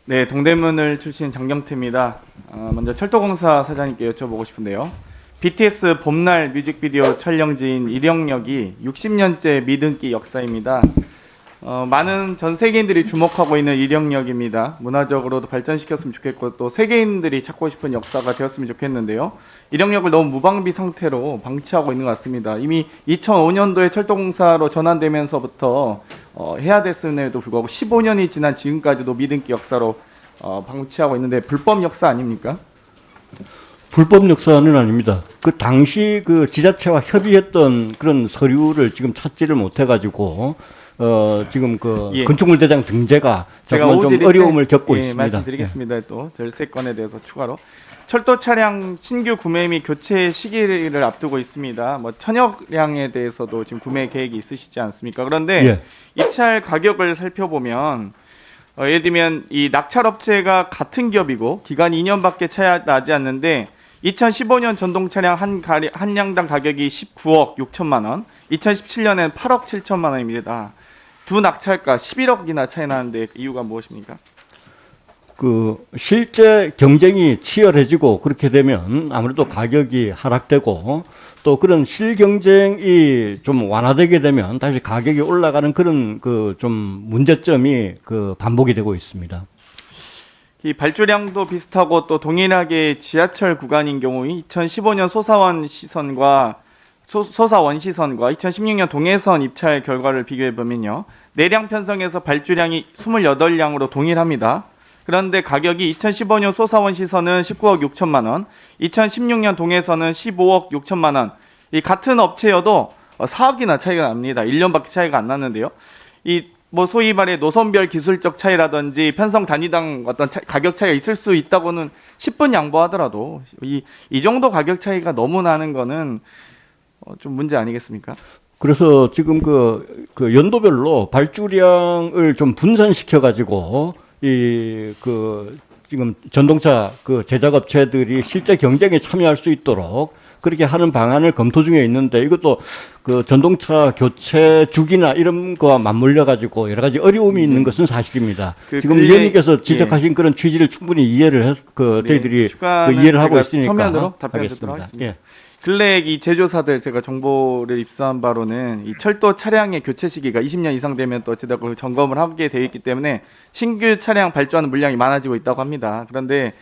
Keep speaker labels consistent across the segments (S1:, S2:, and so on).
S1: 네, 동대문을 출신 장경태입니다. 먼저 철도공사 사장님께 여쭤보고 싶은데요. BTS 봄날 뮤직비디오 촬영지인 이령역이 60년째 미등기 역사입니다. 많은 전 세계인들이 주목하고 있는 이령역입니다. 문화적으로도 발전시켰으면 좋겠고 또 세계인들이 찾고 싶은 역사가 되었으면 좋겠는데요. 이령역을 너무 무방비 상태로 방치하고 있는 것 같습니다. 이미 2005년도에 철도공사로 전환되면서부터 해야 됐음에도 불구하고 15년이 지난 지금까지도 미등기 역사로 방치하고 있는데 불법 역사 아닙니까?
S2: 불법 역사는 아닙니다. 그 당시 그 지자체와 협의했던 그런 서류를 지금 찾지를 못해가지고 지금 그
S1: 예.
S2: 건축물 대장 등재가
S1: 제가
S2: 조금 좀 어려움을 겪고
S1: 예,
S2: 있습니다.
S1: 말씀드리겠습니다. 예. 또 절세건에 대해서 추가로 철도 차량 신규 구매 및 교체 시기를 앞두고 있습니다. 뭐 천여량에 대해서도 지금 구매 계획이 있으시지 않습니까? 그런데
S2: 예.
S1: 입찰 가격을 살펴보면 예를 들면 이 낙찰업체가 같은 기업이고 기간이 2년밖에 차이 나지 않는데 2015년 전동 차량 한 량당 가격이 19억 6천만 원, 2017년엔 8억 7천만 원입니다. 두 낙찰가 11억이나 차이 나는데 이유가 무엇입니까?
S2: 그 실제 경쟁이 치열해지고 그렇게 되면 아무래도 가격이 하락되고 또 그런 실경쟁이 좀 완화되게 되면 다시 가격이 올라가는 그런 그 좀 문제점이 그 반복이 되고 있습니다.
S1: 이 발주량도 비슷하고 또 동일하게 지하철 구간인 경우 2015년 소사원 시선과 2016년 동해선 입찰 결과를 비교해 보면요. 내량 편성에서 발주량이 28량으로 동일합니다. 그런데 가격이 2015년 소사원 시선은 19억 6천만 원, 2016년 동해선은 15억 6천만 원. 이 같은 업체여도 4억이나 차이가 납니다. 1년밖에 차이가 안 났는데요. 이 뭐 소위 말해 노선별 기술적 차이라든지 편성 단위당 어떤 가격 차이가 있을 수 있다고는 10분 양보하더라도 이 정도 가격 차이가 너무 나는 거는 좀 문제 아니겠습니까?
S2: 그래서 지금 그 연도별로 발주량을 좀 분산시켜 가지고 지금 전동차 그 제작업체들이 실제 경쟁에 참여할 수 있도록 그렇게 하는 방안을 검토 중에 있는데 이것도 그 전동차 교체 주기나 이런 거와 맞물려 가지고 여러 가지 어려움이 있는 것은 사실입니다. 지금 위원님께서 지적하신 그런 취지를 충분히 이해를 해서 저희들이 이해를 하고 있으니까
S1: 서면으로 답변 드리도록 하겠습니다. 예. 근래 이 제조사들 제가 정보를 입수한 바로는 이 철도 차량의 교체 시기가 20년 이상 되면 또 어찌됐건 점검을 하게 되어 있기 때문에 신규 차량 발주하는 물량이 많아지고 있다고 합니다. 그런데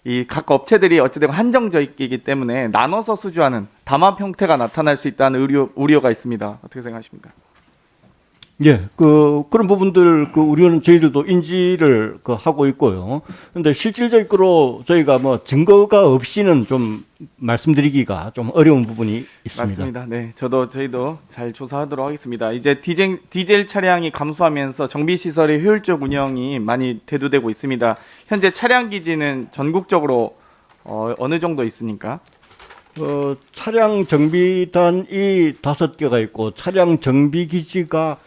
S1: 이 각 업체들이 어찌됐건 한정적이기 때문에 나눠서 수주하는 담합 형태가 나타날 수 있다는 우려가 있습니다. 어떻게 생각하십니까?
S2: 예, 그런 부분들, 우려는 저희들도 인지를 하고 있고요. 근데 실질적으로 저희가 뭐 증거가 없이는 좀 말씀드리기가 좀 어려운 부분이 있습니다.
S1: 맞습니다. 네, 저희도 잘 조사하도록 하겠습니다. 이제 디젤 차량이 감소하면서 정비 시설의 효율적 운영이 많이 대두되고 있습니다. 현재 차량 기지는 전국적으로 어느 정도 있습니까?
S2: 차량 정비단이 5개가 있고 차량 정비 기지가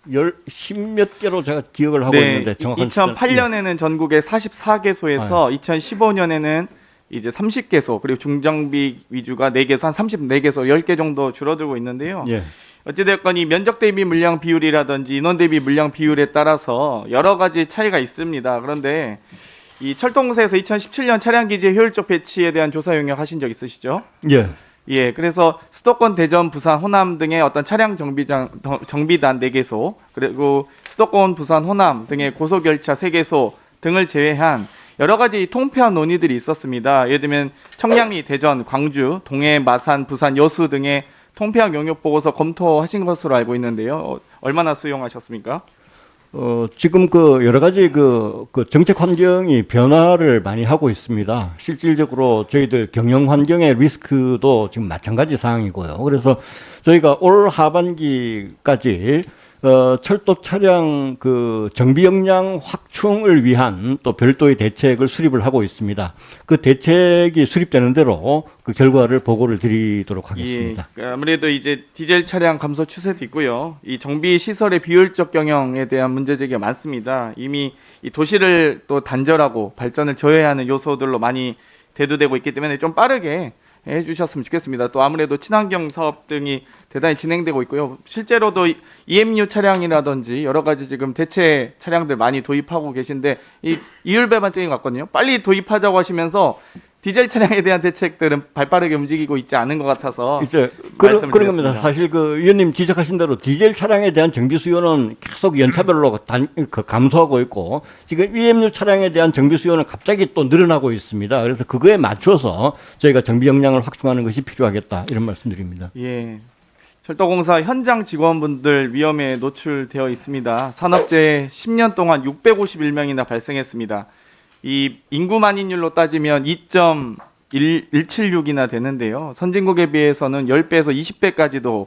S2: 10몇 개로 제가 기억을 하고 있는데 정확한
S1: 2008년에는 전국에 44개소에서 2015년에는 이제 30개소 그리고 중정비 위주가 4개소 한 34개소 10개 정도 줄어들고 있는데요.
S2: 예.
S1: 어찌됐건 이 면적 대비 물량 비율이라든지 인원 대비 물량 비율에 따라서 여러 가지 차이가 있습니다. 그런데 이 철도공사에서 2017년 차량 기지의 효율적 배치에 대한 조사 용역 하신 적 있으시죠?
S2: 예.
S1: 예, 그래서 수도권, 대전, 부산, 호남 등의 어떤 차량 정비단 4개소, 그리고 수도권, 부산, 호남 등의 고속열차 3개소 등을 제외한 여러 가지 통폐합 논의들이 있었습니다. 예를 들면 청량리, 대전, 광주, 동해, 마산, 부산, 여수 등의 통폐합 용역 보고서 검토하신 것으로 알고 있는데요. 얼마나 수용하셨습니까?
S2: 지금 여러 가지 정책 환경이 변화를 많이 하고 있습니다. 실질적으로 저희들 경영 환경의 리스크도 지금 마찬가지 상황이고요. 그래서 저희가 올 하반기까지 철도 차량 정비 역량 확충을 위한 또 별도의 대책을 수립을 하고 있습니다. 그 대책이 수립되는 대로 그 결과를 보고를 드리도록 하겠습니다.
S1: 예, 아무래도 이제 디젤 차량 감소 추세도 있고요. 이 정비 시설의 비효율적 경영에 대한 문제 제기가 많습니다. 이미 이 도시를 또 단절하고 발전을 저해하는 요소들로 많이 대두되고 있기 때문에 좀 빠르게 해주셨으면 좋겠습니다. 또 아무래도 친환경 사업 등이 대단히 진행되고 있고요. 실제로도 EMU 차량이라든지 여러 가지 지금 대체 차량들 많이 도입하고 계신데 이 이율 배반적인 것 같거든요. 빨리 도입하자고 하시면서 디젤 차량에 대한 대책들은 발빠르게 움직이고 있지 않은 것 같아서
S2: 이제 그런 겁니다. 사실 그 위원님 지적하신 대로 디젤 차량에 대한 정비 수요는 계속 연차별로 감소하고 있고 지금 EMU 차량에 대한 정비 수요는 갑자기 또 늘어나고 있습니다. 그래서 그거에 맞춰서 저희가 정비 역량을 확충하는 것이 필요하겠다 이런 말씀드립니다.
S1: 예. 철도공사 현장 직원분들 위험에 노출되어 있습니다. 산업재해 10년 동안 651명이나 발생했습니다. 이 인구 만인율로 따지면 2.176이나 되는데요. 선진국에 비해서는 10배에서 20배까지도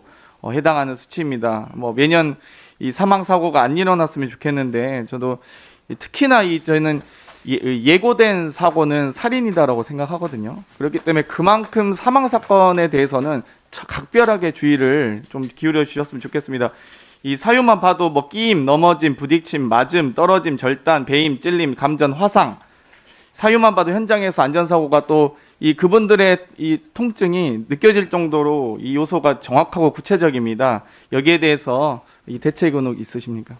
S1: 해당하는 수치입니다. 뭐 매년 이 사망 사고가 안 일어났으면 좋겠는데 저도 특히나 저희는 예고된 사고는 살인이다라고 생각하거든요. 그렇기 때문에 그만큼 사망 사건에 대해서는 각별하게 주의를 좀 기울여 주셨으면 좋겠습니다. 이 사유만 봐도 뭐 끼임, 넘어짐, 부딪힘, 맞음, 떨어짐, 절단, 배임, 찔림, 감전, 화상 사유만 봐도 현장에서 안전사고가 또 이 그분들의 이 통증이 느껴질 정도로 이 요소가 정확하고 구체적입니다. 여기에 대해서 이 대책은 있으십니까?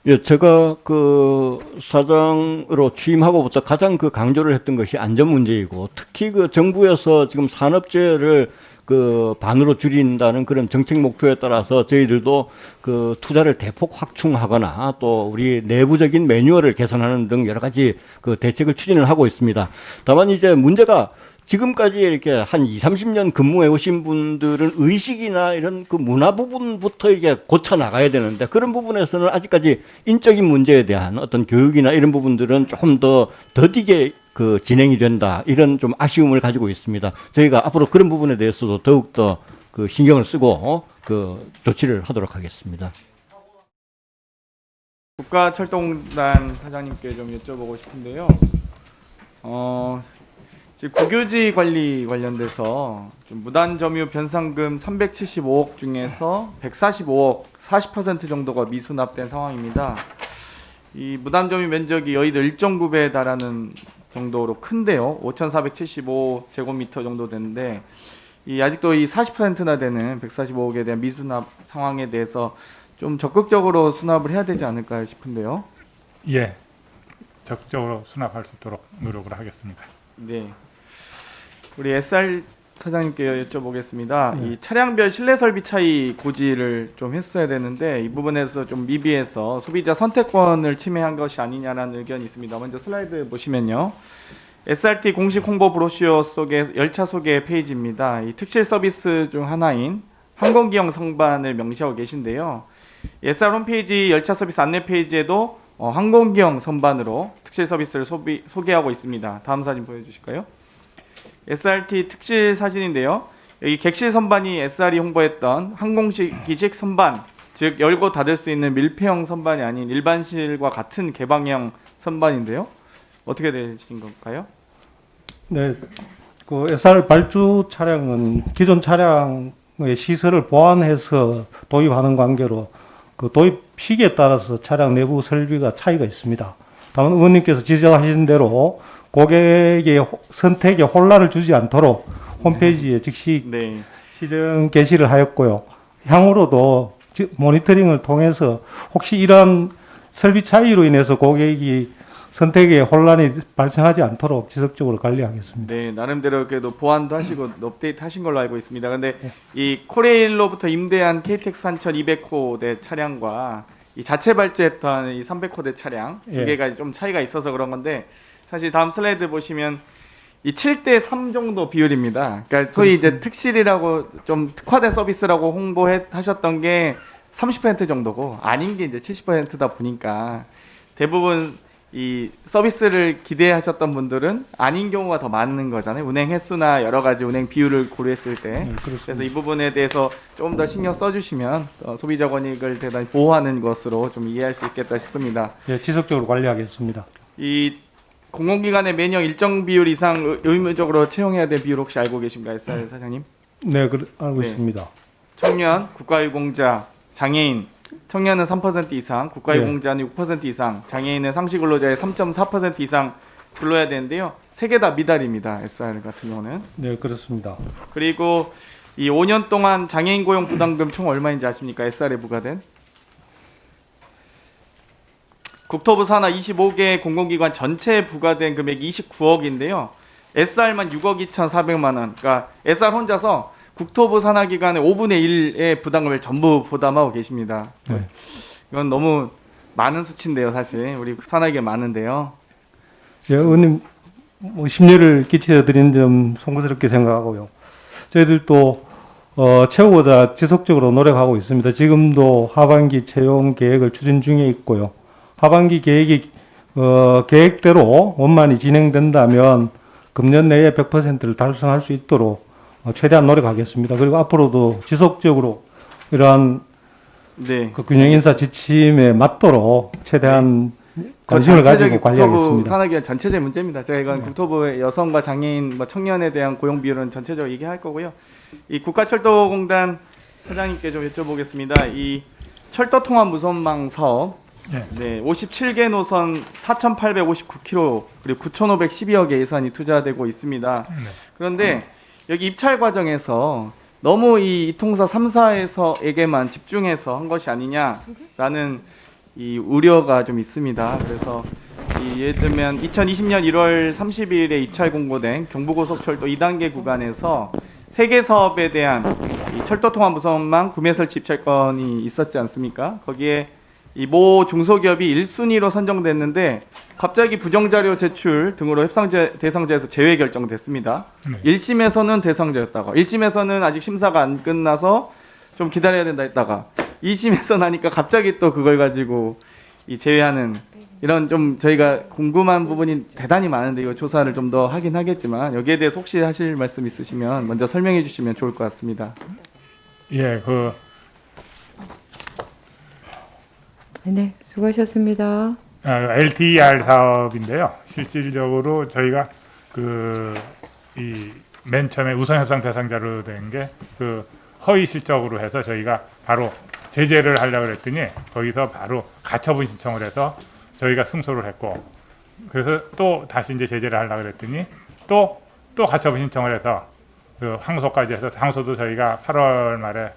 S2: 예, 제가 그 사장으로 취임하고부터 가장 그 강조를 했던 것이 안전 문제이고 특히 그 정부에서 지금 산업재해를 그 반으로 줄인다는 그런 정책 목표에 따라서 저희들도 그 투자를 대폭 확충하거나 또 우리 내부적인 매뉴얼을 개선하는 등 여러 가지 그 대책을 추진을 하고 있습니다. 다만 이제 문제가 지금까지 이렇게 한 20, 30년 근무해 오신 분들은 의식이나 이런 그 문화 부분부터 이게 고쳐 나가야 되는데 그런 부분에서는 아직까지 인적인 문제에 대한 어떤 교육이나 이런 부분들은 조금 더 더디게 그 진행이 된다 이런 좀 아쉬움을 가지고 있습니다. 저희가 앞으로 그런 부분에 대해서도 더욱 더 그 신경을 쓰고 그 조치를 하도록 하겠습니다.
S1: 국가철도공단 사장님께 좀 여쭤보고 싶은데요. 국유지 관리 관련돼서 좀 무단점유 변상금 375억 중에서 145억 40% 정도가 미수납된 상황입니다. 이 무단점유 면적이 여의도 1.9배에 달하는 정도로 큰데요. 5,475제곱미터 정도 되는데 이 아직도 이 40%나 되는 145억에 대한 미수납 상황에 대해서 좀 적극적으로 수납을 해야 되지 않을까 싶은데요.
S3: 예, 적극적으로 수납할 수 있도록 노력을 하겠습니다.
S1: 네. 우리 SR 사장님께 여쭤보겠습니다. 이 차량별 실내 설비 차이 고지를 좀 했어야 되는데 이 부분에서 좀 미비해서 소비자 선택권을 침해한 것이 아니냐라는 의견이 있습니다. 먼저 슬라이드 보시면요. SRT 공식 홍보 브로셔 속의 열차 소개 페이지입니다. 이 특실 서비스 중 하나인 항공기형 선반을 명시하고 계신데요. SR 홈페이지 열차 서비스 안내 페이지에도 항공기형 선반으로 특실 서비스를 소개하고 있습니다. 다음 사진 보여주실까요? SRT 특실 사진인데요. 여기 객실 선반이 SR이 홍보했던 항공기식 선반, 즉 열고 닫을 수 있는 밀폐형 선반이 아닌 일반실과 같은 개방형 선반인데요. 어떻게 되신 건가요?
S4: 네, 그 SR 발주 차량은 기존 차량의 시설을 보완해서 도입하는 관계로 그 도입 시기에 따라서 차량 내부 설비가 차이가 있습니다. 다만 의원님께서 지적하신 대로 고객의 선택에 혼란을 주지 않도록 홈페이지에 즉시 시정 게시를 하였고요. 향후로도 모니터링을 통해서 혹시 이러한 설비 차이로 인해서 고객이 선택에 혼란이 발생하지 않도록 지속적으로 관리하겠습니다.
S1: 네, 나름대로 그래도 보완도 하시고 업데이트 하신 걸로 알고 있습니다. 근데 이 코레일로부터 임대한 KTX 3200호대 차량과 이 자체 발주했던 이 300호대 차량 두 개가 좀 차이가 있어서 그런 건데 사실 다음 슬라이드 보시면 이 7대3 정도 비율입니다. 그러니까 소위 이제 특실이라고 좀 특화된 서비스라고 홍보하셨던 게 30% 정도고 아닌 게 이제 70%다 보니까 대부분 이 서비스를 기대하셨던 분들은 아닌 경우가 더 많은 거잖아요. 운행 횟수나 여러 가지 운행 비율을 고려했을 때. 그래서 이 부분에 대해서 좀 더 신경 써주시면 소비자 권익을 대단히 보호하는 것으로 좀 이해할 수 있겠다 싶습니다.
S4: 예, 지속적으로 관리하겠습니다.
S1: 이 공공기관에 매년 일정 비율 이상 의무적으로 채용해야 될 비율 혹시 알고 계신가요, SR 사장님?
S4: 네, 알고 있습니다.
S1: 청년, 국가유공자, 장애인. 청년은 3% 이상, 국가유공자는 6% 이상, 장애인은 상시근로자의 3.4% 이상 불러야 되는데요. 세 개 다 미달입니다. SR 같은 경우는.
S4: 네, 그렇습니다.
S1: 그리고 이 5년 동안 장애인 고용 부담금 총 얼마인지 아십니까? SR에 부과된? 국토부 산하 25개 공공기관 전체에 부과된 금액이 29억인데요. SR만 6억 2,400만 원. 그러니까 SR 혼자서 국토부 산하 기관의 5분의 1의 부담금을 전부 부담하고 계십니다.
S4: 네.
S1: 이건 너무 많은 수치인데요, 사실. 우리 산하기가 많은데요.
S4: 예, 의원님 뭐 심려를 끼쳐드린 점 송구스럽게 생각하고요. 저희들도 채우고자 지속적으로 노력하고 있습니다. 지금도 하반기 채용 계획을 추진 중에 있고요. 하반기 계획이 계획대로 원만히 진행된다면 금년 내에 100%를 달성할 수 있도록 최대한 노력하겠습니다. 그리고 앞으로도 지속적으로 이러한
S1: 네.
S4: 그 균형 인사 지침에 맞도록 최대한 관심을 가지고
S1: 국토부
S4: 관리하겠습니다.
S1: 산하기관 전체적인 문제입니다. 제가 이건 국토부의 여성과 장애인, 뭐 청년에 대한 고용 비율은 전체적으로 얘기할 거고요. 이 국가철도공단 사장님께 좀 여쭤보겠습니다. 이 철도 통합 무선망 사업, 네, 57개 노선 4,859km 그리고 9,512억의 예산이 투자되고 있습니다. 그런데 여기 입찰 과정에서 너무 이 이통사 3사에게만 집중해서 한 것이 아니냐라는 이 우려가 좀 있습니다. 그래서 예를 들면 2020년 1월 30일에 입찰 공고된 경부고속철도 2단계 구간에서 세개 사업에 대한 이 철도 통합 무선망 구매 설치 입찰권이 있었지 않습니까? 거기에 이 모 중소기업이 1순위로 선정됐는데 갑자기 부정자료 제출 등으로 협상 대상자에서 제외 결정됐습니다. 1심에서는 대상자였다가 1심에서는 아직 심사가 안 끝나서 좀 기다려야 된다 했다가 2심에서 나니까 갑자기 또 그걸 가지고 이 제외하는 이런 좀 저희가 궁금한 부분이 대단히 많은데 이거 조사를 좀 더 하긴 하겠지만 여기에 대해서 혹시 하실 말씀 있으시면 먼저 설명해 주시면 좋을 것 같습니다.
S3: 예,
S5: 네, 수고하셨습니다.
S3: LTER 사업인데요. 실질적으로 저희가 이 맨 처음에 우선 협상 대상자로 된 게 허위 실적으로 해서 저희가 바로 제재를 하려고 했더니 거기서 바로 가처분 신청을 해서 저희가 승소를 했고, 그래서 또 다시 이제 제재를 하려고 했더니 또 가처분 신청을 해서 항소까지 해서 항소도 저희가 8월 말에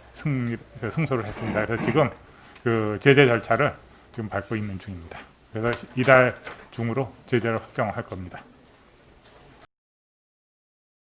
S3: 승소를 했습니다. 그래서 지금 제재 절차를 지금 밟고 있는 중입니다. 그래서 이달 중으로 제재를 확정할 겁니다.